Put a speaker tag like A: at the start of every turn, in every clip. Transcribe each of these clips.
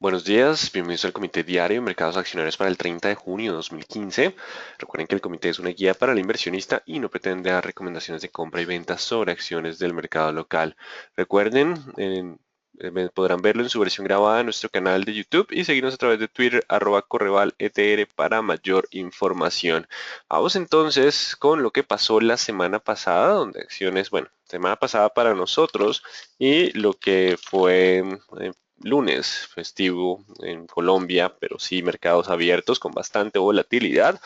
A: Buenos días, bienvenidos al Comité Diario de Mercados Accionarios para el 30 de junio de 2015. Recuerden que el comité es una guía para el inversionista y no pretende dar recomendaciones de compra y venta sobre acciones del mercado local. Recuerden, podrán verlo en su versión grabada en nuestro canal de YouTube y seguirnos a través de Twitter, @correvaletr para mayor información. Vamos entonces con lo que pasó la semana pasada, donde acciones, bueno, semana pasada para nosotros y lo que fue lunes festivo en Colombia, pero sí mercados abiertos con bastante volatilidad.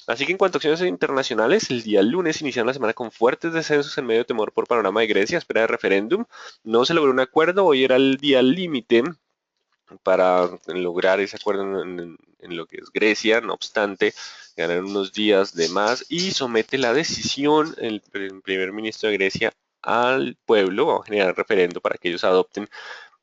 A: Así que en cuanto a acciones internacionales, el día lunes iniciaron la semana con fuertes descensos en medio de temor por panorama de Grecia, espera de referéndum. No se logró un acuerdo, hoy era el día límite para lograr ese acuerdo en lo que es Grecia. No obstante, ganaron unos días de más y somete la decisión el primer ministro de Grecia al pueblo, a generar referendo para que ellos adopten,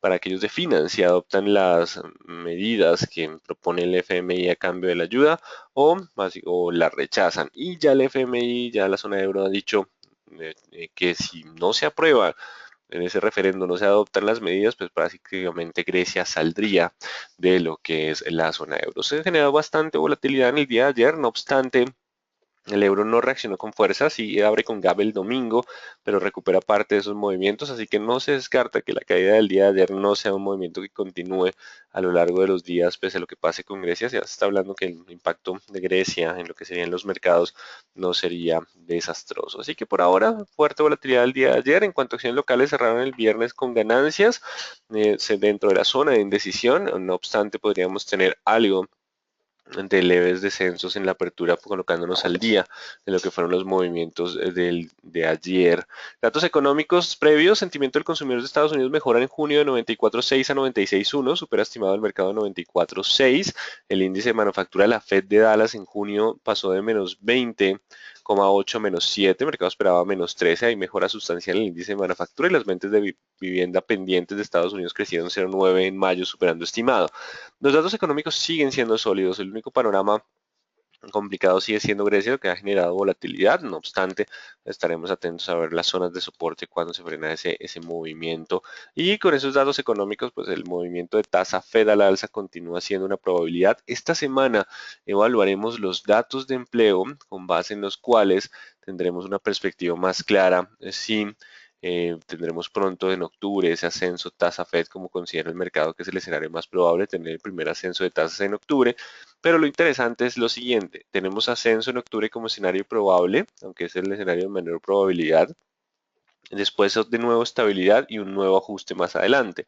A: para que ellos definan si adoptan las medidas que propone el FMI a cambio de la ayuda o la rechazan. Y ya el FMI, ya la zona euro ha dicho que si no se aprueba en ese referendo, no se adoptan las medidas, pues prácticamente Grecia saldría de lo que es la zona euro. Se ha generado bastante volatilidad en el día de ayer, no obstante, el euro no reaccionó con fuerza, sí abre con gap el domingo, pero recupera parte de esos movimientos, así que no se descarta que la caída del día de ayer no sea un movimiento que continúe a lo largo de los días, pese a lo que pase con Grecia. Ya se está hablando que el impacto de Grecia en lo que serían los mercados no sería desastroso. Así que por ahora, fuerte volatilidad el día de ayer. En cuanto a acciones locales, cerraron el viernes con ganancias dentro de la zona de indecisión. No obstante, podríamos tener algo de leves descensos en la apertura, colocándonos al día de lo que fueron los movimientos de ayer. Datos económicos previos: sentimiento del consumidor de Estados Unidos mejora en junio de 94.6 a 96.1, supera estimado el mercado de 94.6. El índice de manufactura de la Fed de Dallas en junio pasó de menos 20,8 a menos 7, el mercado esperaba menos 13, hay mejora sustancial en el índice de manufactura y las ventas de vivienda pendientes de Estados Unidos crecieron 0,9 en mayo, superando estimado. Los datos económicos siguen siendo sólidos, el único panorama complicado sigue siendo Grecia, lo que ha generado volatilidad. No obstante, estaremos atentos a ver las zonas de soporte cuando se frena ese movimiento. Y con esos datos económicos, pues el movimiento de tasa Fed al alza continúa siendo una probabilidad. Esta semana evaluaremos los datos de empleo con base en los cuales tendremos una perspectiva más clara si tendremos pronto en octubre ese ascenso tasa Fed, como considera el mercado que es el escenario más probable, tener el primer ascenso de tasas en octubre. Pero lo interesante es lo siguiente: tenemos ascenso en octubre como escenario probable, aunque es el escenario de menor probabilidad. Después de nuevo estabilidad y un nuevo ajuste más adelante.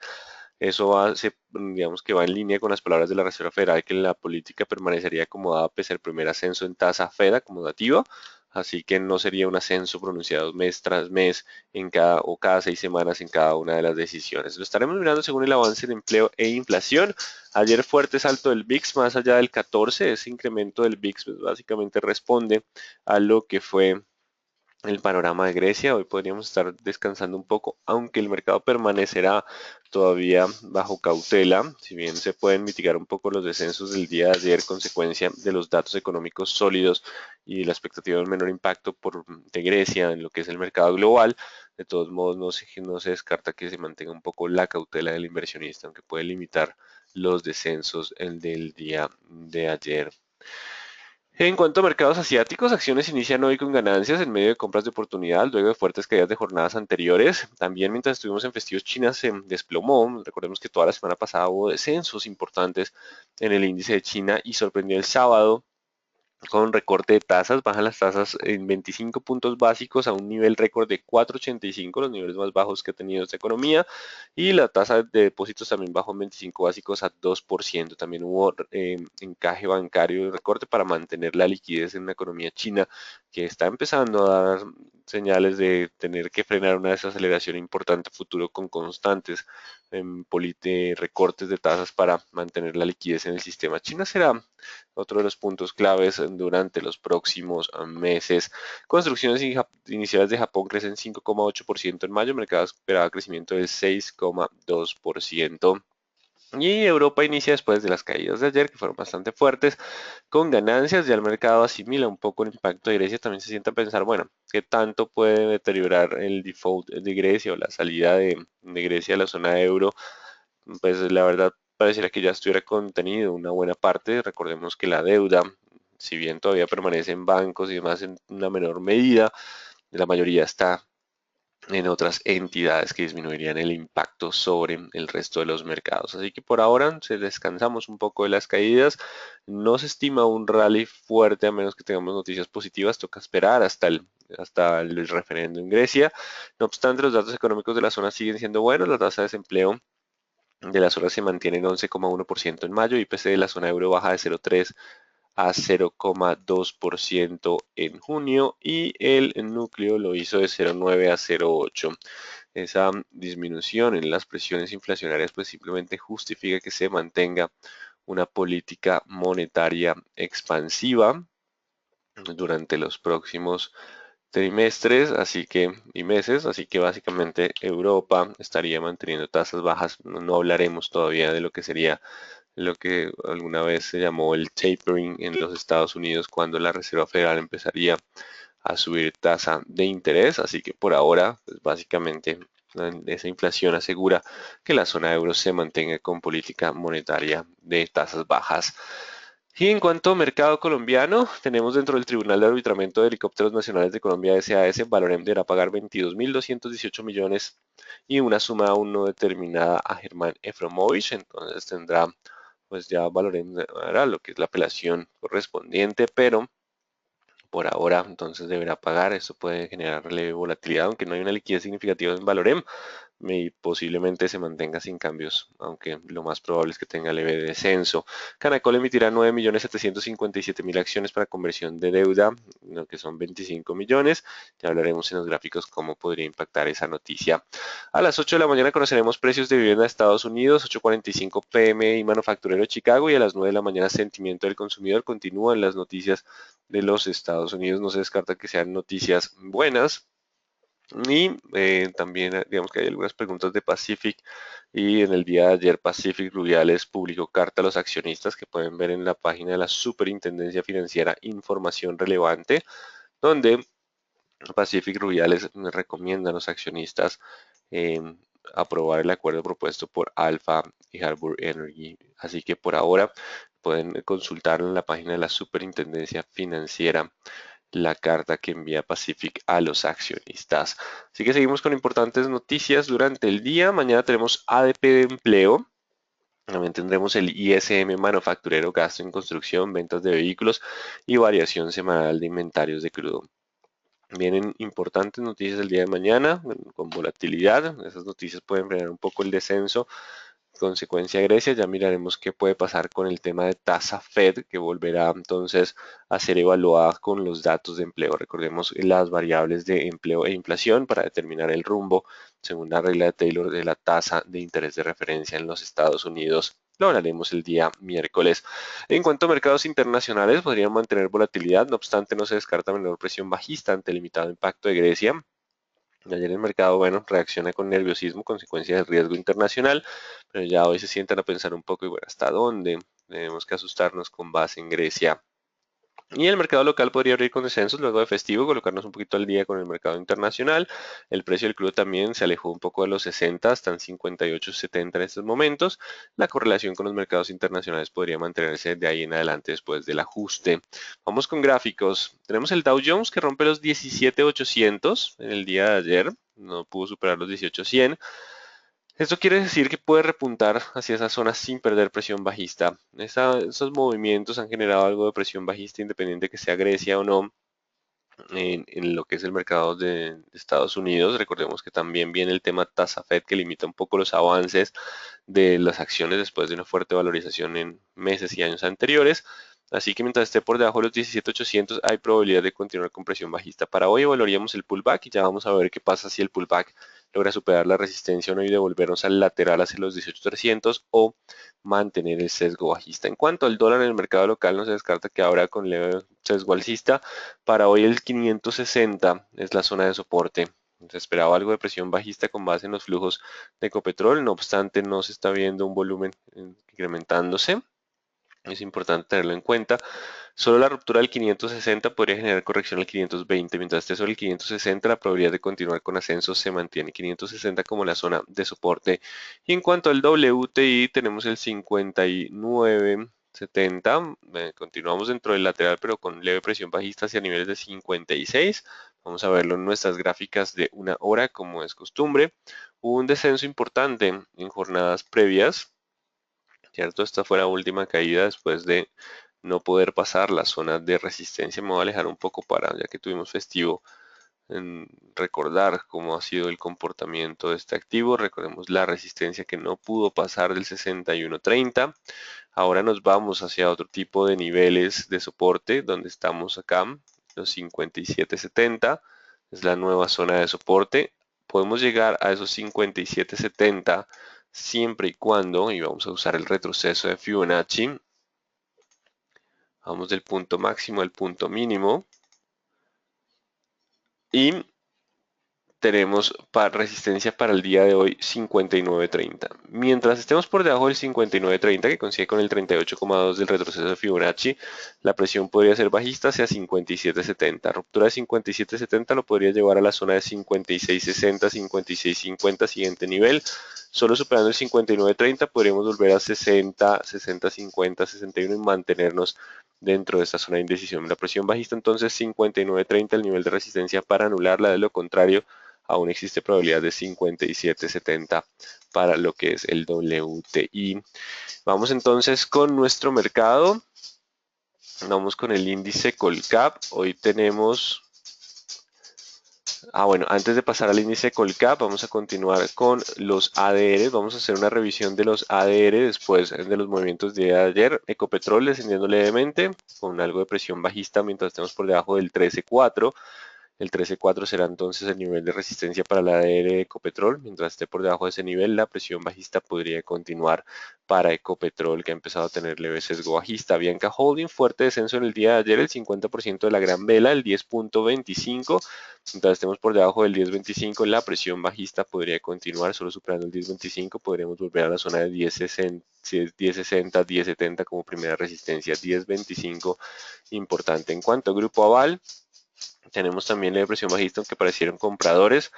A: Eso digamos que va en línea con las palabras de la Reserva Federal, que la política permanecería acomodada pese al primer ascenso en tasa Fed acomodativa, así que no sería un ascenso pronunciado mes tras mes cada 6 semanas en cada una de las decisiones. Lo estaremos mirando según el avance de empleo e inflación. Ayer fuerte salto del VIX más allá del 14, ese incremento del VIX pues, básicamente responde a lo que fue el panorama de Grecia. Hoy podríamos estar descansando un poco, aunque el mercado permanecerá todavía bajo cautela, si bien se pueden mitigar un poco los descensos del día de ayer, consecuencia de los datos económicos sólidos y la expectativa de un menor impacto de Grecia en lo que es el mercado global. De todos modos, no se descarta que se mantenga un poco la cautela del inversionista, aunque puede limitar los descensos el del día de ayer. En cuanto a mercados asiáticos, acciones inician hoy con ganancias en medio de compras de oportunidad, luego de fuertes caídas de jornadas anteriores. También mientras estuvimos en festivos, China se desplomó. Recordemos que toda la semana pasada hubo descensos importantes en el índice de China y sorprendió el sábado con recorte de tasas. Bajan las tasas en 25 puntos básicos a un nivel récord de 4,85, los niveles más bajos que ha tenido esta economía. Y la tasa de depósitos también bajó en 25 básicos a 2%. También hubo encaje bancario de recorte para mantener la liquidez en una economía china que está empezando a dar señales de tener que frenar una desaceleración importante a futuro con constantes recortes de tasas para mantener la liquidez en el sistema. China será otro de los puntos claves durante los próximos meses. Construcciones iniciales de Japón crecen 5,8% en mayo, el mercado esperaba crecimiento del 6,2%. Y Europa inicia después de las caídas de ayer, que fueron bastante fuertes, con ganancias. Ya el mercado asimila un poco el impacto de Grecia, también se sienta a pensar, bueno, ¿qué tanto puede deteriorar el default de Grecia o la salida de Grecia a la zona euro? Pues la verdad, pareciera que ya estuviera contenido una buena parte. Recordemos que la deuda, si bien todavía permanece en bancos y demás en una menor medida, la mayoría está en otras entidades que disminuirían el impacto sobre el resto de los mercados. Así que por ahora se descansamos un poco de las caídas. No se estima un rally fuerte a menos que tengamos noticias positivas. Toca esperar hasta el referendo en Grecia. No obstante, los datos económicos de la zona siguen siendo buenos. La tasa de desempleo de la zona se mantiene en 11,1% en mayo. IPC de la zona euro baja de 0,3 a 0,2% en junio y el núcleo lo hizo de 0,9 a 0,8. Esa disminución en las presiones inflacionarias pues simplemente justifica que se mantenga una política monetaria expansiva durante los próximos trimestres, y meses, así que básicamente Europa estaría manteniendo tasas bajas. No hablaremos todavía de lo que sería lo que alguna vez se llamó el tapering en los Estados Unidos, cuando la Reserva Federal empezaría a subir tasa de interés. Así que por ahora, pues básicamente esa inflación asegura que la zona euro se mantenga con política monetaria de tasas bajas. Y en cuanto a mercado colombiano, tenemos dentro del Tribunal de Arbitramiento de Helicópteros Nacionales de Colombia, SAS, Valorem deberá pagar 22.218 millones y una suma aún no determinada a Germán Efromovich. Entonces tendrá, pues ya Valorem hará lo que es la apelación correspondiente, pero por ahora entonces deberá pagar. Eso puede generarle volatilidad, aunque no hay una liquidez significativa en Valorem y posiblemente se mantenga sin cambios, aunque lo más probable es que tenga leve descenso. Canacol emitirá 9.757.000 acciones para conversión de deuda, lo que son 25 millones. Ya hablaremos en los gráficos cómo podría impactar esa noticia. A las 8 de la mañana conoceremos precios de vivienda de Estados Unidos, 8:45 PMI manufacturero de Chicago, y a las 9 de la mañana sentimiento del consumidor. Continúan las noticias de los Estados Unidos. No se descarta que sean noticias buenas. Y también digamos que hay algunas preguntas de Pacific, y en el día de ayer Pacific Rubiales publicó carta a los accionistas, que pueden ver en la página de la Superintendencia Financiera información relevante, donde Pacific Rubiales recomienda a los accionistas eh, aprobar el acuerdo propuesto por Alfa y Harbour Energy. Así que por ahora pueden consultar en la página de la Superintendencia Financiera la carta que envía Pacific a los accionistas. Así que seguimos con importantes noticias durante el día. Mañana tenemos ADP de empleo. También tendremos el ISM manufacturero, gasto en construcción, ventas de vehículos y variación semanal de inventarios de crudo. Vienen importantes noticias el día de mañana con volatilidad. Esas noticias pueden frenar un poco el descenso. Consecuencia Grecia, ya miraremos qué puede pasar con el tema de tasa Fed, que volverá entonces a ser evaluada con los datos de empleo. Recordemos las variables de empleo e inflación para determinar el rumbo, según la regla de Taylor, de la tasa de interés de referencia en los Estados Unidos. Lo hablaremos el día miércoles. En cuanto a mercados internacionales, podrían mantener volatilidad, no obstante no se descarta menor presión bajista ante el limitado impacto de Grecia. Ayer el mercado, bueno, reacciona con nerviosismo, consecuencia del riesgo internacional, pero ya hoy se sientan a pensar un poco, y bueno, ¿hasta dónde tenemos que asustarnos con base en Grecia? Y el mercado local podría abrir con descensos luego de festivo, colocarnos un poquito al día con el mercado internacional. El precio del crudo también se alejó un poco de los 60, hasta en 58.70 en estos momentos. La correlación con los mercados internacionales podría mantenerse de ahí en adelante después del ajuste. Vamos con gráficos. Tenemos el Dow Jones, que rompe los 17.800 en el día de ayer. No pudo superar los 18.100. Esto quiere decir que puede repuntar hacia esa zona sin perder presión bajista. Esos movimientos han generado algo de presión bajista, independiente que sea Grecia o no, en lo que es el mercado de Estados Unidos. Recordemos que también viene el tema tasa Fed, que limita un poco los avances de las acciones después de una fuerte valorización en meses y años anteriores. Así que mientras esté por debajo de los 17.800 hay probabilidad de continuar con presión bajista. Para hoy evaluaríamos el pullback y ya vamos a ver qué pasa si el pullback logra superar la resistencia o no y devolvernos al lateral hacia los 18.300, o mantener el sesgo bajista. En cuanto al dólar en el mercado local, no se descarta que ahora con leve sesgo alcista. Para hoy el 560 es la zona de soporte. Se esperaba algo de presión bajista con base en los flujos de Ecopetrol, no obstante no se está viendo un volumen incrementándose. Es importante tenerlo en cuenta. Solo la ruptura del 560 podría generar corrección al 520. Mientras esté sobre el 560, la probabilidad de continuar con ascenso se mantiene. 560 como la zona de soporte. Y en cuanto al WTI, tenemos el 59.70. Continuamos dentro del lateral, pero con leve presión bajista hacia niveles de 56. Vamos a verlo en nuestras gráficas de una hora, como es costumbre. Hubo un descenso importante en jornadas previas, ¿cierto? Esta fue la última caída después de no poder pasar la zona de resistencia. Me voy a alejar un poco para, ya que tuvimos festivo, en recordar cómo ha sido el comportamiento de este activo. Recordemos la resistencia que no pudo pasar del 61.30. Ahora nos vamos hacia otro tipo de niveles de soporte, donde estamos acá, los 57.70. Es la nueva zona de soporte. Podemos llegar a esos 57.70 siempre y cuando, y vamos a usar el retroceso de Fibonacci, vamos del punto máximo al punto mínimo y tenemos resistencia para el día de hoy 59.30. Mientras estemos por debajo del 59.30, que coincide con el 38,2 del retroceso de Fibonacci, la presión podría ser bajista hacia 57.70. Ruptura de 57.70 lo podría llevar a la zona de 56.60, 56.50, siguiente nivel. Solo superando el 59.30 podríamos volver a 60, 60.50, 61 y mantenernos dentro de esta zona de indecisión. La presión bajista entonces 59.30, el nivel de resistencia para anularla. De lo contrario, aún existe probabilidad de 57.70 para lo que es el WTI. Vamos entonces con nuestro mercado. Vamos con el índice Colcap. Hoy tenemos... bueno, antes de pasar al índice Colcap, vamos a continuar con los ADR. Vamos a hacer una revisión de los ADR después de los movimientos de ayer. Ecopetrol descendiendo levemente con algo de presión bajista mientras estemos por debajo del 13.4. El 13.4 será entonces el nivel de resistencia para la ADR de Ecopetrol. Mientras esté por debajo de ese nivel, la presión bajista podría continuar para Ecopetrol, que ha empezado a tener leve sesgo bajista. Bianca Holding, fuerte descenso en el día de ayer, el 50% de la gran vela, el 10.25. Mientras estemos por debajo del 10.25, la presión bajista podría continuar. Solo superando el 10.25, podremos volver a la zona de 10.60, 10.60, 10.70 como primera resistencia. 10.25, importante. En cuanto a Grupo Aval, tenemos también la depresión bajista, aunque parecieron compradores.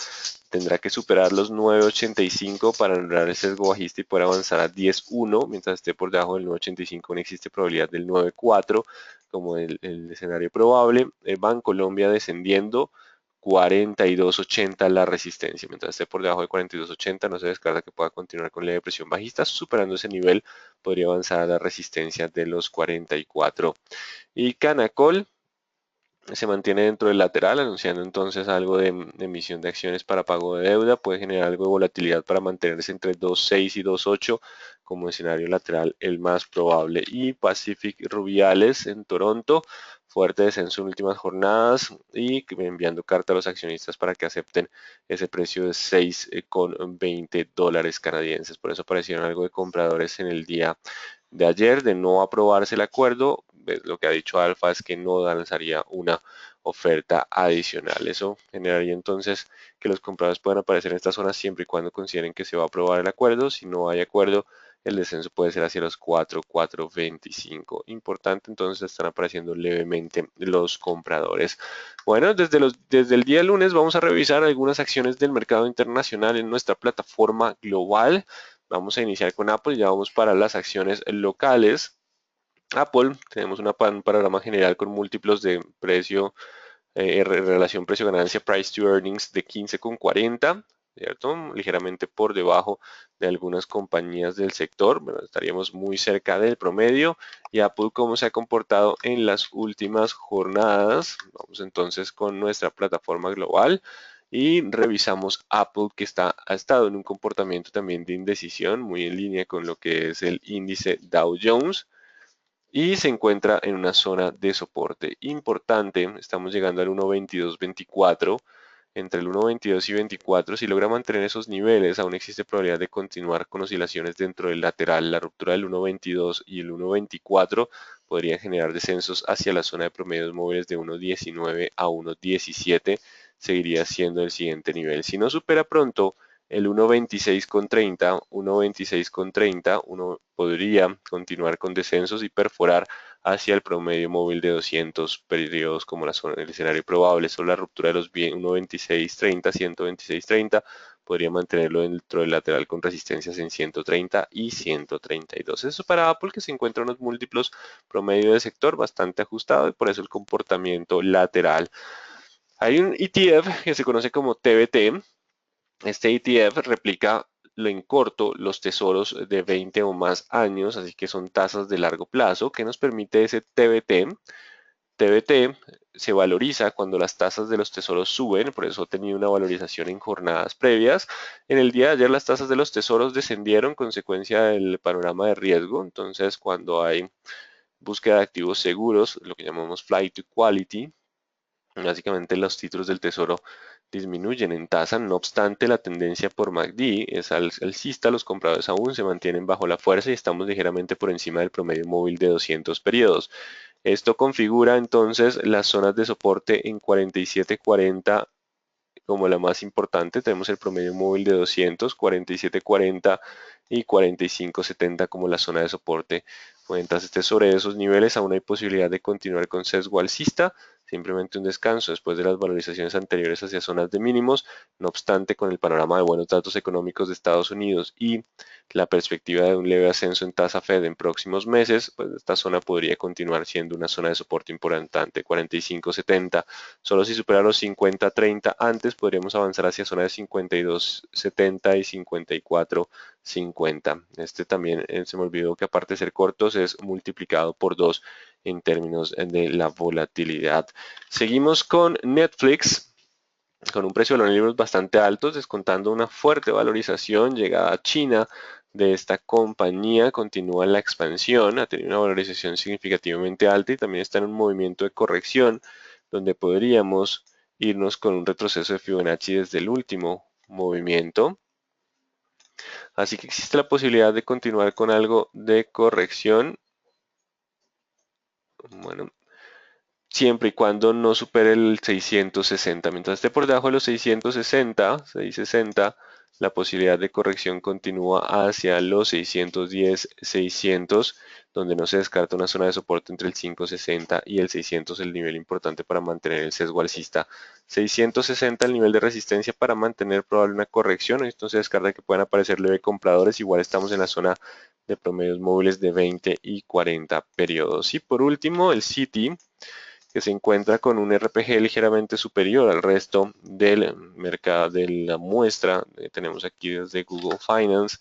A: Tendrá que superar los 9.85 para anular el sesgo bajista y poder avanzar a 10.1. Mientras esté por debajo del 9.85 no existe probabilidad del 9.4 como el escenario probable. El Bancolombia descendiendo 42.80 la resistencia. Mientras esté por debajo de 42.80 no se descarta que pueda continuar con la depresión bajista. Superando ese nivel podría avanzar a la resistencia de los 44. Y Canacol se mantiene dentro del lateral, anunciando entonces algo de emisión de acciones para pago de deuda. Puede generar algo de volatilidad para mantenerse entre 2.6 y 2.8 como escenario lateral el más probable. Y Pacific Rubiales en Toronto, fuerte descenso en últimas jornadas y enviando carta a los accionistas para que acepten ese precio de 6,20 dólares canadienses. Por eso aparecieron algo de compradores en el día de ayer. De no aprobarse el acuerdo, lo que ha dicho Alfa es que no lanzaría una oferta adicional. Eso generaría entonces que los compradores puedan aparecer en esta zona siempre y cuando consideren que se va a aprobar el acuerdo. Si no hay acuerdo, el descenso puede ser hacia los 4.25. Importante, entonces están apareciendo levemente los compradores. Bueno, desde el día lunes vamos a revisar algunas acciones del mercado internacional en nuestra plataforma global. Vamos a iniciar con Apple, ya vamos para las acciones locales. Apple, tenemos un panorama general con múltiplos de precio, relación precio-ganancia, price to earnings de 15,40, ¿cierto? Ligeramente por debajo de algunas compañías del sector. Bueno, estaríamos muy cerca del promedio. Y Apple, ¿cómo se ha comportado en las últimas jornadas? Vamos entonces con nuestra plataforma global y revisamos Apple, que ha estado en un comportamiento también de indecisión, muy en línea con lo que es el índice Dow Jones, y se encuentra en una zona de soporte importante. Estamos llegando al 1.2224. Entre el 1.22 y 24, si logra mantener esos niveles, aún existe probabilidad de continuar con oscilaciones dentro del lateral. La ruptura del 1.22 y el 1.24 podrían generar descensos hacia la zona de promedios móviles de 1.19 a 1.17. Seguiría siendo el siguiente nivel. Si no supera pronto el 1.26,30, 1.26,30, uno podría continuar con descensos y perforar hacia el promedio móvil de 200 periodos como el escenario probable. Solo la ruptura de los 1.2630, 126.30 podría mantenerlo dentro del lateral con resistencias en 130 y 132. Eso para Apple, que se encuentra en unos múltiplos promedio de sector bastante ajustado y por eso el comportamiento lateral. Hay un ETF que se conoce como TBT. Este ETF replica en corto los tesoros de 20 o más años, así que son tasas de largo plazo. ¿Qué nos permite ese TBT? TBT se valoriza cuando las tasas de los tesoros suben, por eso ha tenido una valorización en jornadas previas. En el día de ayer las tasas de los tesoros descendieron consecuencia del panorama de riesgo, entonces cuando hay búsqueda de activos seguros, lo que llamamos flight to quality, básicamente los títulos del tesoro disminuyen en tasa, no obstante la tendencia por MACD es alcista, los compradores aún se mantienen bajo la fuerza y estamos ligeramente por encima del promedio móvil de 200 periodos. Esto configura entonces las zonas de soporte en 47.40 como la más importante. Tenemos el promedio móvil de 200, 47.40 y 45.70 como la zona de soporte. Mientras esté sobre esos niveles, aún hay posibilidad de continuar con sesgo alcista, simplemente un descanso después de las valorizaciones anteriores hacia zonas de mínimos. No obstante, con el panorama de buenos datos económicos de Estados Unidos y la perspectiva de un leve ascenso en tasa Fed en próximos meses, pues esta zona podría continuar siendo una zona de soporte importante, 45.70. Solo si supera los 50.30 antes podríamos avanzar hacia zona de 52.70 y 54.50. Este también se me olvidó que aparte de ser cortos es multiplicado por 2 en términos de la volatilidad. Seguimos con Netflix con un precio de los libros bastante altos, descontando una fuerte valorización llegada a China de esta compañía. Continúa la expansión, ha tenido una valorización significativamente alta y también está en un movimiento de corrección donde podríamos irnos con un retroceso de Fibonacci desde el último movimiento. Así que existe la posibilidad de continuar con algo de corrección. Bueno, siempre y cuando no supere el 660. Mientras esté por debajo de los 660, la posibilidad de corrección continúa hacia los 610, 600, donde no se descarta una zona de soporte entre el 560 y el 600, el nivel importante para mantener el sesgo alcista. 660 el nivel de resistencia para mantener probable una corrección. Entonces se descarta que puedan aparecer leve compradores. Igual estamos en la zona de promedios móviles de 20 y 40 periodos. Y por último, el Citi, que se encuentra con un RPG ligeramente superior al resto del mercado de la muestra. Tenemos aquí desde Google Finance.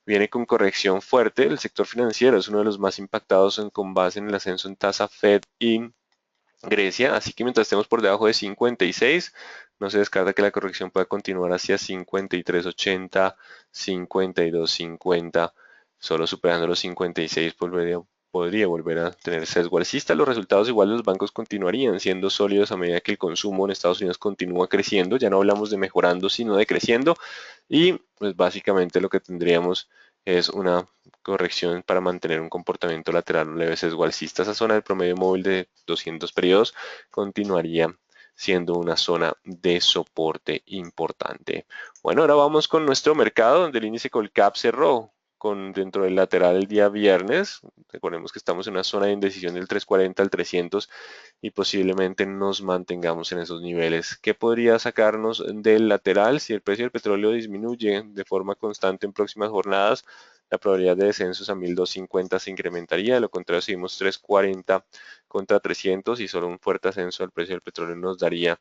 A: Viene con corrección fuerte. El sector financiero es uno de los más impactados con base en el ascenso en tasa Fed y Grecia. Así que mientras estemos por debajo de 56, no se descarta que la corrección pueda continuar hacia 53.80, 52.50. Solo superando los 56 podría volver a tener sesgo alcista. Los resultados igual de los bancos continuarían siendo sólidos a medida que el consumo en Estados Unidos continúa creciendo. Ya no hablamos de mejorando, sino de creciendo. Y pues básicamente lo que tendríamos es una corrección para mantener un comportamiento lateral, un leve sesgo alcista. Esa zona del promedio móvil de 200 periodos continuaría siendo una zona de soporte importante. Bueno, ahora vamos con nuestro mercado, donde el índice Colcap cerró dentro del lateral el día viernes. Recordemos que estamos en una zona de indecisión del 340 al 300 y posiblemente nos mantengamos en esos niveles. ¿Qué podría sacarnos del lateral? Si el precio del petróleo disminuye de forma constante en próximas jornadas, la probabilidad de descensos a 1250 se incrementaría. De lo contrario, seguimos 340 contra 300 y solo un fuerte ascenso del precio del petróleo nos daría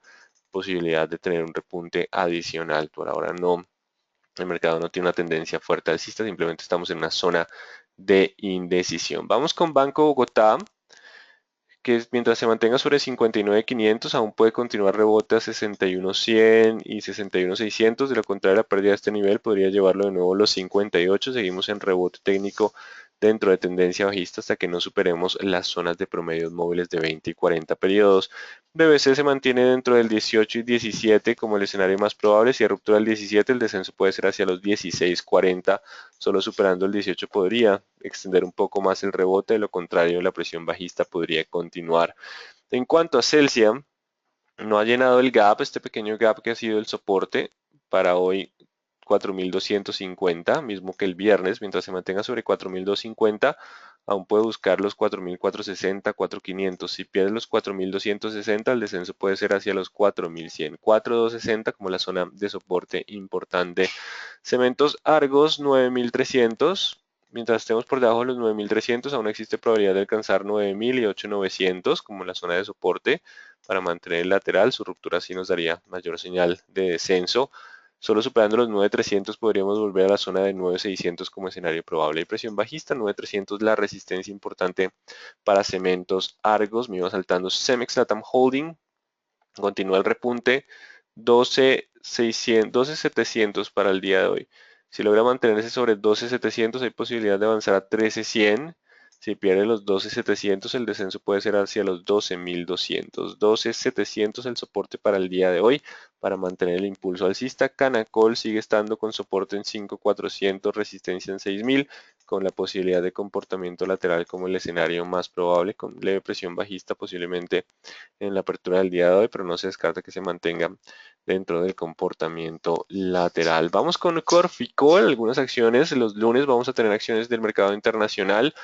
A: posibilidad de tener un repunte adicional. Por ahora no, el mercado no tiene una tendencia fuerte alcista, simplemente estamos en una zona de indecisión. Vamos con Banco Bogotá, que mientras se mantenga sobre 59.500 aún puede continuar rebote a 61.100 y 61.600. De lo contrario, la pérdida de este nivel podría llevarlo de nuevo a los 58. Seguimos en rebote técnico dentro de tendencia bajista hasta que no superemos las zonas de promedios móviles de 20 y 40 periodos. BBC se mantiene dentro del 18 y 17 como el escenario más probable. Si hay ruptura del 17, el descenso puede ser hacia los 16.40. Solo superando el 18 podría extender un poco más el rebote, de lo contrario la presión bajista podría continuar. En cuanto a Celsius, no ha llenado el gap, este pequeño gap que ha sido el soporte para hoy 4.250, mismo que el viernes. Mientras se mantenga sobre 4.250, aún puede buscar los 4.460, 4.500. Si pierde los 4.260, el descenso puede ser hacia los 4.100. 4.260 como la zona de soporte importante. Cementos Argos 9.300. Mientras estemos por debajo de los 9.300, aún existe probabilidad de alcanzar 9.000 y 8.900 como la zona de soporte para mantener el lateral. Su ruptura sí nos daría mayor señal de descenso. Solo superando los 9.300 podríamos volver a la zona de 9.600 como escenario probable. Y presión bajista, 9.300 la resistencia importante para Cementos Argos. Me iba saltando Cemex Latam Holding. Continúa el repunte, 12.600, 12.700 para el día de hoy. Si logra mantenerse sobre 12.700 hay posibilidad de avanzar a 13.100. Si pierde los 12.700 el descenso puede ser hacia los 12.200. 12.700 el soporte para el día de hoy para mantener el impulso alcista. Canacol sigue estando con soporte en 5.400, resistencia en 6.000, con la posibilidad de comportamiento lateral como el escenario más probable, con leve presión bajista posiblemente en la apertura del día de hoy, pero no se descarta que se mantenga dentro del comportamiento lateral. Vamos con Corficol, algunas acciones. Los lunes vamos a tener acciones del mercado internacional,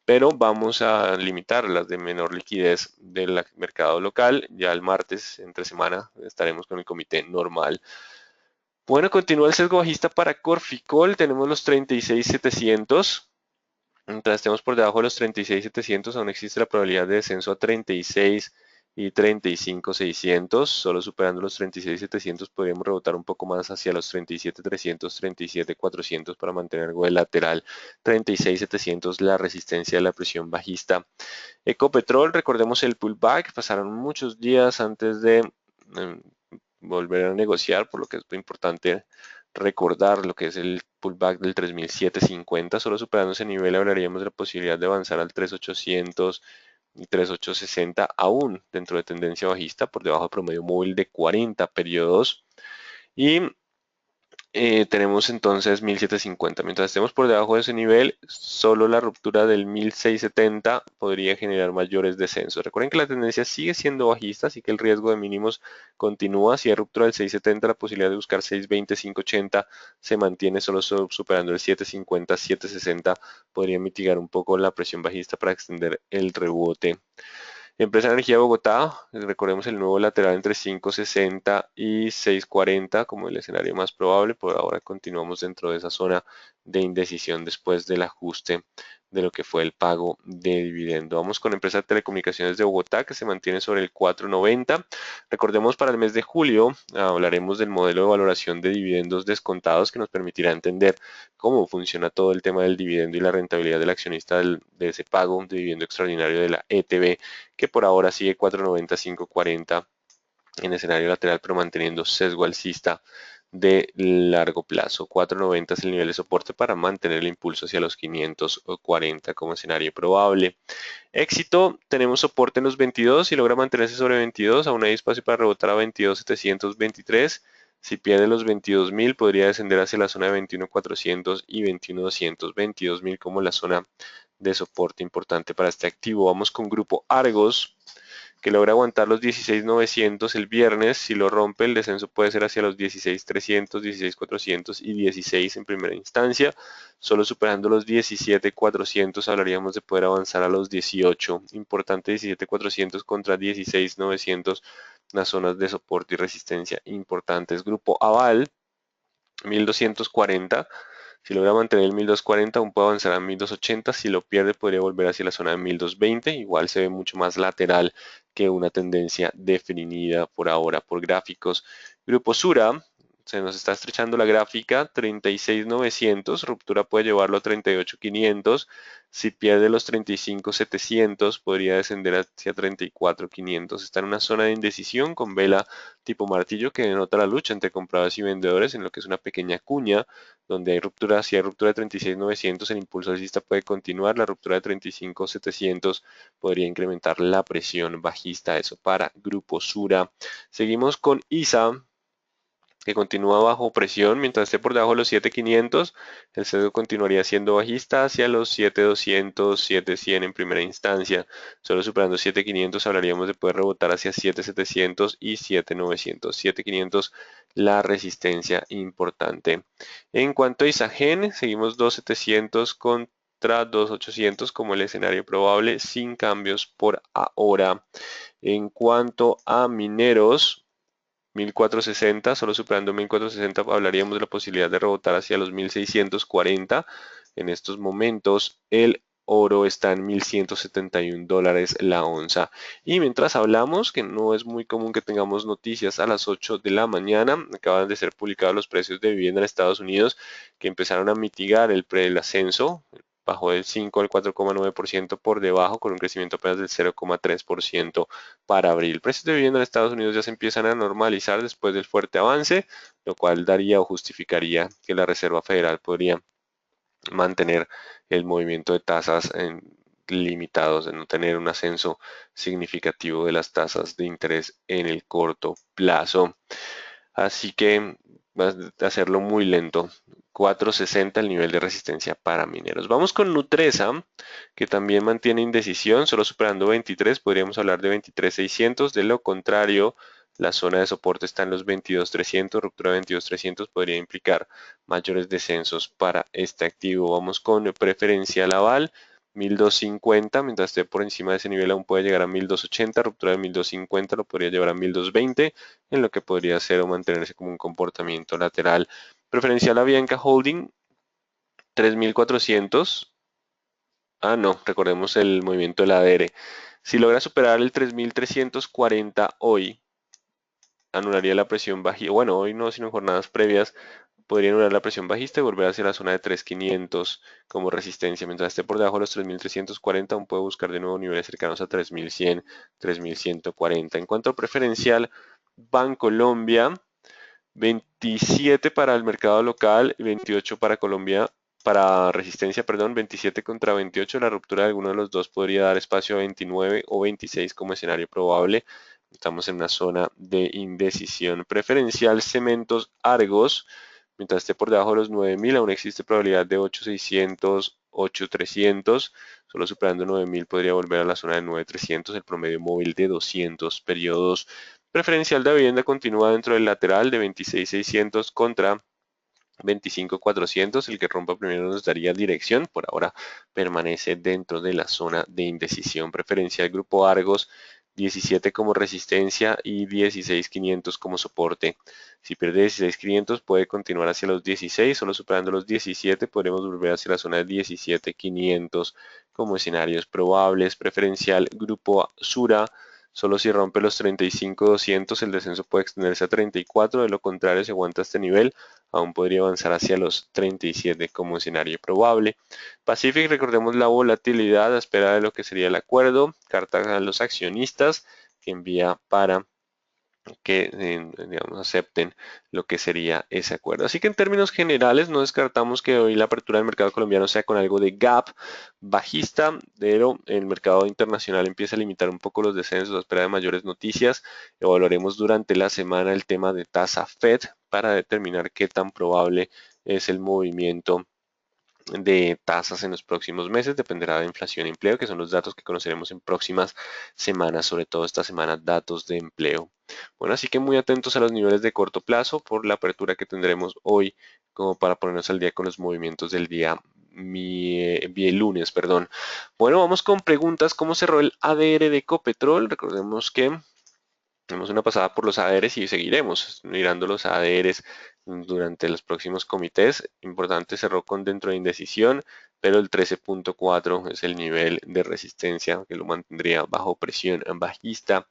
A: pero vamos a limitar las de menor liquidez del mercado local. Ya el martes, entre semana, estaremos con el comité normal. Bueno, continúa el sesgo bajista para Corficol. Tenemos los 36.700. Mientras estemos por debajo de los 36.700, aún existe la probabilidad de descenso a 36 y 35.600. Solo superando los 36.700 podríamos rebotar un poco más hacia los 37.300, 37.400 para mantener algo de lateral. 36.700 la resistencia de la presión bajista. Ecopetrol, recordemos el pullback. Pasaron muchos días antes de volver a negociar, por lo que es muy importante recordar lo que es el pullback del 3.750. Solo superando ese nivel hablaríamos de la posibilidad de avanzar al 3.800 y 3.860 aún dentro de tendencia bajista por debajo del promedio móvil de 40 periodos. Y tenemos entonces 1750. Mientras estemos por debajo de ese nivel, solo la ruptura del 1670 podría generar mayores descensos. Recuerden que la tendencia sigue siendo bajista, así que el riesgo de mínimos continúa. Si hay ruptura del 670, la posibilidad de buscar 620, 580 se mantiene solo superando el 750, 760. Podría mitigar un poco la presión bajista para extender el rebote. Empresa de Energía de Bogotá, recordemos el nuevo lateral entre 5.60 y 6.40 como el escenario más probable. Por ahora continuamos dentro de esa zona de indecisión después del ajuste de lo que fue el pago de dividendo. Vamos con Empresa de Telecomunicaciones de Bogotá que se mantiene sobre el 4.90. Recordemos para el mes de julio hablaremos del modelo de valoración de dividendos descontados que nos permitirá entender cómo funciona todo el tema del dividendo y la rentabilidad del accionista de ese pago de dividendo extraordinario de la ETB, que por ahora sigue 4.90, 5.40 en escenario lateral, pero manteniendo sesgo alcista de largo plazo. 4.90 es el nivel de soporte para mantener el impulso hacia los 540 como escenario probable. Éxito, tenemos soporte en los 22. Si logra mantenerse sobre 22, aún hay espacio para rebotar a 22.723. Si pierde los 22.000, podría descender hacia la zona de 21.400 y 21.200. 22.000 como la zona de soporte importante para este activo. Vamos con Grupo Argos, que logra aguantar los 16.900 el viernes. Si lo rompe, el descenso puede ser hacia los 16.300, 16.400 y 16 en primera instancia. Solo superando los 17.400 hablaríamos de poder avanzar a los 18. Importante 17.400 contra 16.900, las zonas de soporte y resistencia importantes. Grupo Aval, 1.240. Si logra mantener el 1240, aún puede avanzar a 1280. Si lo pierde, podría volver hacia la zona de 1220. Igual se ve mucho más lateral que una tendencia definida por ahora por gráficos. Grupo Sura, se nos está estrechando la gráfica, 36.900. Ruptura puede llevarlo a 38.500. Si pierde los 35.700, podría descender hacia 34.500. Está en una zona de indecisión con vela tipo martillo que denota la lucha entre compradores y vendedores en lo que es una pequeña cuña donde hay ruptura. Si hay ruptura de 36.900, el impulso alcista puede continuar. La ruptura de 35.700 podría incrementar la presión bajista. Eso para Grupo Sura. Seguimos con ISA. que continúa bajo presión mientras esté por debajo de los 7.500. El sesgo continuaría siendo bajista hacia los 7.200, 7.100 en primera instancia. Solo superando 7.500 hablaríamos de poder rebotar hacia 7.700 y 7.900. 7.500 la resistencia importante. En cuanto a Isagen, seguimos 2.700 contra 2.800 como el escenario probable sin cambios por ahora. En cuanto a mineros, 1460, solo superando 1460 hablaríamos de la posibilidad de rebotar hacia los 1640. En estos momentos el oro está en $1.171 la onza. Y mientras hablamos, que no es muy común que tengamos noticias a las 8 de la mañana, acaban de ser publicados los precios de vivienda en Estados Unidos que empezaron a mitigar el ascenso. Bajó del 5 al 4,9% por debajo, con un crecimiento apenas del 0,3% para abril. Precios de vivienda en Estados Unidos ya se empiezan a normalizar después del fuerte avance, lo cual daría o justificaría que la Reserva Federal podría mantener el movimiento de tasas limitados, de no tener un ascenso significativo de las tasas de interés en el corto plazo. Así que vas a hacerlo muy lento. 4.60 el nivel de resistencia para mineros. Vamos con Nutresa, que también mantiene indecisión, solo superando 23, podríamos hablar de 23.600. De lo contrario, la zona de soporte está en los 22.300, ruptura de 22.300 podría implicar mayores descensos para este activo. Vamos con preferencial aval, 1250, mientras esté por encima de ese nivel aún puede llegar a 1280, ruptura de 1250 lo podría llevar a 1220, en lo que podría ser o mantenerse como un comportamiento lateral. Preferencial Avianca Holding, 3400. Ah, no, recordemos el movimiento de la ADR. Si logra superar el 3340 hoy, anularía la presión bajista. Bueno, hoy no, sino en jornadas previas, podría anular la presión bajista y volver hacia la zona de 3500 como resistencia. Mientras esté por debajo de los 3340, aún puede buscar de nuevo niveles cercanos a 3100, 3140. En cuanto a preferencial, Bancolombia, 27 para el mercado local, 28 para Colombia, para resistencia, perdón, 27 contra 28. La ruptura de alguno de los dos podría dar espacio a 29 o 26 como escenario probable. Estamos en una zona de indecisión. Preferencial Cementos Argos, mientras esté por debajo de los 9.000, aún existe probabilidad de 8.600, 8.300. Solo superando 9.000 podría volver a la zona de 9.300, el promedio móvil de 200 periodos. Preferencial de vivienda continúa dentro del lateral de 26.600 contra 25.400. El que rompa primero nos daría dirección. Por ahora permanece dentro de la zona de indecisión. Preferencial Grupo Argos, 17 como resistencia y 16.500 como soporte. Si pierde 16.500 puede continuar hacia los 16, solo superando los 17 podremos volver hacia la zona de 17.500 como escenarios probables. Preferencial Grupo Sura, solo si rompe los 35.200 el descenso puede extenderse a 34, de lo contrario si aguanta este nivel aún podría avanzar hacia los 37 como escenario probable. Pacific, recordemos la volatilidad a espera de lo que sería el acuerdo, carta a los accionistas que envía para que digamos, acepten lo que sería ese acuerdo. Así que en términos generales no descartamos que hoy la apertura del mercado colombiano sea con algo de gap bajista, pero el mercado internacional empieza a limitar un poco los descensos a espera de mayores noticias. Evaluaremos durante la semana el tema de tasa Fed para determinar qué tan probable es el movimiento de tasas en los próximos meses, dependerá de inflación y empleo, que son los datos que conoceremos en próximas semanas, sobre todo esta semana, datos de empleo. Bueno, así que muy atentos a los niveles de corto plazo por la apertura que tendremos hoy, como para ponernos al día con los movimientos del día lunes, perdón. Bueno, vamos con preguntas. ¿Cómo cerró el ADR de Ecopetrol? Recordemos que tenemos una pasada por los ADRs y seguiremos mirando los ADRs durante los próximos comités. Importante, cerró con dentro de indecisión, pero el 13.4 es el nivel de resistencia que lo mantendría bajo presión bajista.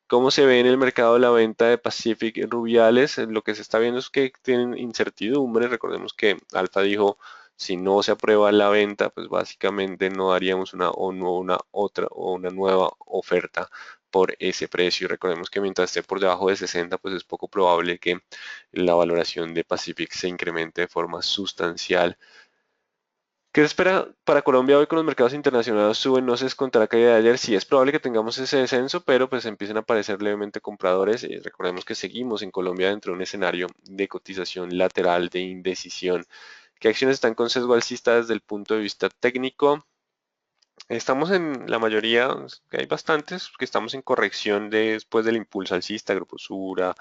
A: ¿Cómo se ve en el mercado la venta de Pacific Rubiales? Lo que se está viendo es que tienen incertidumbre. Recordemos que Alfa dijo, si no se aprueba la venta, pues básicamente no haríamos una nueva oferta por ese precio. Y recordemos que mientras esté por debajo de 60, pues es poco probable que la valoración de Pacific se incremente de forma sustancial. ¿Qué se espera para Colombia hoy con los mercados internacionales suben? No se descontará la caída de ayer. Sí, es probable que tengamos ese descenso, pero pues empiecen a aparecer levemente compradores. Recordemos que seguimos en Colombia dentro de un escenario de cotización lateral, de indecisión. ¿Qué acciones están con sesgo alcista desde el punto de vista técnico? Estamos en la mayoría, que hay bastantes, que estamos en corrección después del impulso alcista, Grupo Sura,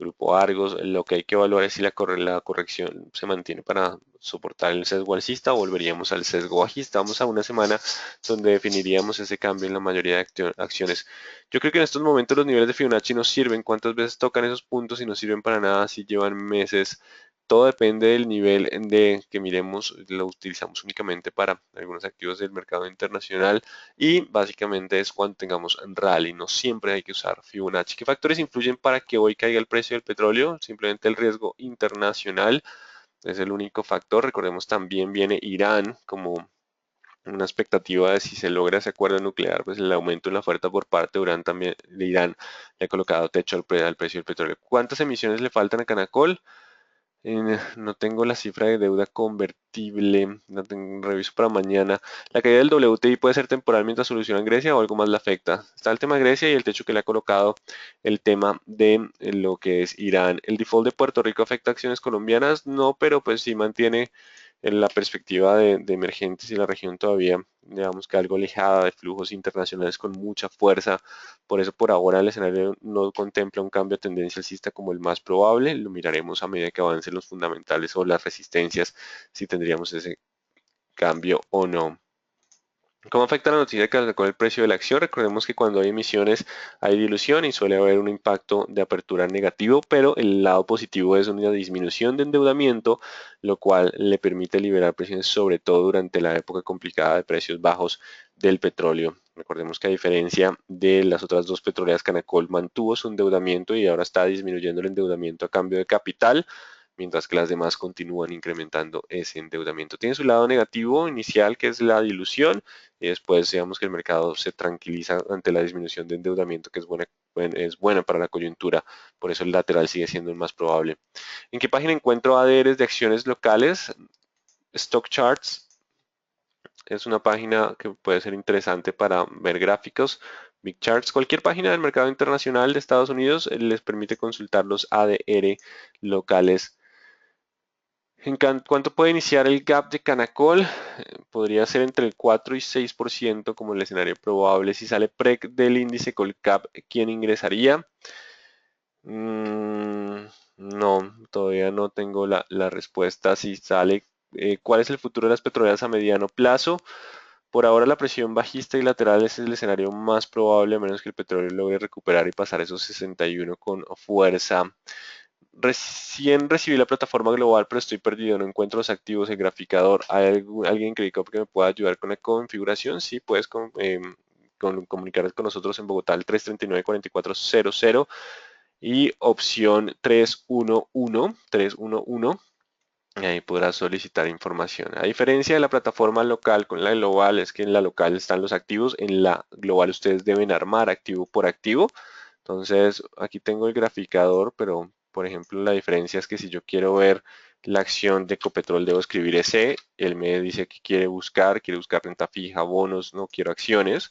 A: Grupo Argos. Lo que hay que evaluar es si la corrección se mantiene para soportar el sesgo alcista o volveríamos al sesgo bajista. Vamos a una semana donde definiríamos ese cambio en la mayoría de acciones. Yo creo que en estos momentos los niveles de Fibonacci nos sirven. ¿Cuántas veces tocan esos puntos y no sirven para nada si llevan meses? Todo depende del nivel de que miremos, lo utilizamos únicamente para algunos activos del mercado internacional y básicamente es cuando tengamos un rally, no siempre hay que usar Fibonacci. ¿Qué factores influyen para que hoy caiga el precio del petróleo? Simplemente el riesgo internacional es el único factor. Recordemos también viene Irán como una expectativa de si se logra ese acuerdo nuclear, pues el aumento en la oferta por parte de Irán le ha colocado techo al precio del petróleo. ¿Cuántas emisiones le faltan a Canacol? No tengo la cifra de deuda convertible, no tengo, reviso para mañana. La caída del WTI puede ser temporal mientras solucionan Grecia o algo más le afecta. Está el tema de Grecia y el techo que le ha colocado el tema de lo que es Irán. ¿El default de Puerto Rico afecta acciones colombianas? No, pero pues sí mantiene en la perspectiva de emergentes y la región todavía, digamos que algo alejada de flujos internacionales con mucha fuerza. Por eso por ahora el escenario no contempla un cambio de tendencia alcista como el más probable. Lo miraremos a medida que avancen los fundamentales o las resistencias, si tendríamos ese cambio o no. ¿Cómo afecta la noticia que sacó el precio de la acción? Recordemos que cuando hay emisiones hay dilución y suele haber un impacto de apertura negativo, pero el lado positivo es una disminución de endeudamiento, lo cual le permite liberar presiones, sobre todo durante la época complicada de precios bajos del petróleo. Recordemos que a diferencia de las otras dos petroleras, Canacol mantuvo su endeudamiento y ahora está disminuyendo el endeudamiento a cambio de capital, mientras que las demás continúan incrementando ese endeudamiento. Tiene su lado negativo inicial, que es la dilución, y después digamos que el mercado se tranquiliza ante la disminución de endeudamiento, que es buena para la coyuntura, por eso el lateral sigue siendo el más probable. ¿En qué página encuentro ADRs de acciones locales? Stock Charts es una página que puede ser interesante para ver gráficos. Big Charts, cualquier página del mercado internacional de Estados Unidos les permite consultar los ADR locales. ¿En cuánto puede iniciar el gap de Canacol? Podría ser entre el 4 y 6% como el escenario probable. Si sale PREC del índice Colcap, ¿quién ingresaría? No, todavía no tengo la respuesta. Si sale, ¿cuál es el futuro de las petroleras a mediano plazo? Por ahora la presión bajista y lateral es el escenario más probable, a menos que el petróleo logre recuperar y pasar esos 61 con fuerza. Recién recibí la plataforma global, pero estoy perdido, no encuentro los activos, el graficador. ¿Hay alguien que me pueda ayudar con la configuración? Sí, puedes comunicar con nosotros en Bogotá al 339-4400 y opción 311. Y ahí podrás solicitar información. A diferencia de la plataforma local con la global, es que en la local están los activos, en la global ustedes deben armar activo por activo. Entonces, aquí tengo el graficador, pero por ejemplo, la diferencia es que si yo quiero ver la acción de Ecopetrol, debo escribir ese. Él me dice que quiere buscar renta fija, bonos, no quiero acciones.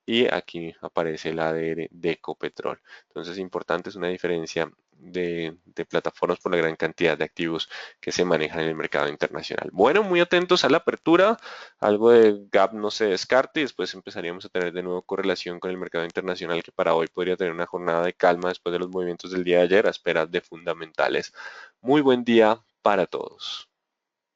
A: Y aquí aparece el ADR de Ecopetrol. Entonces, importante, es una diferencia de plataformas por la gran cantidad de activos que se manejan en el mercado internacional. Bueno, muy atentos a la apertura, algo de gap no se descarte y después empezaríamos a tener de nuevo correlación con el mercado internacional, que para hoy podría tener una jornada de calma después de los movimientos del día de ayer a espera de fundamentales. Muy buen día para todos.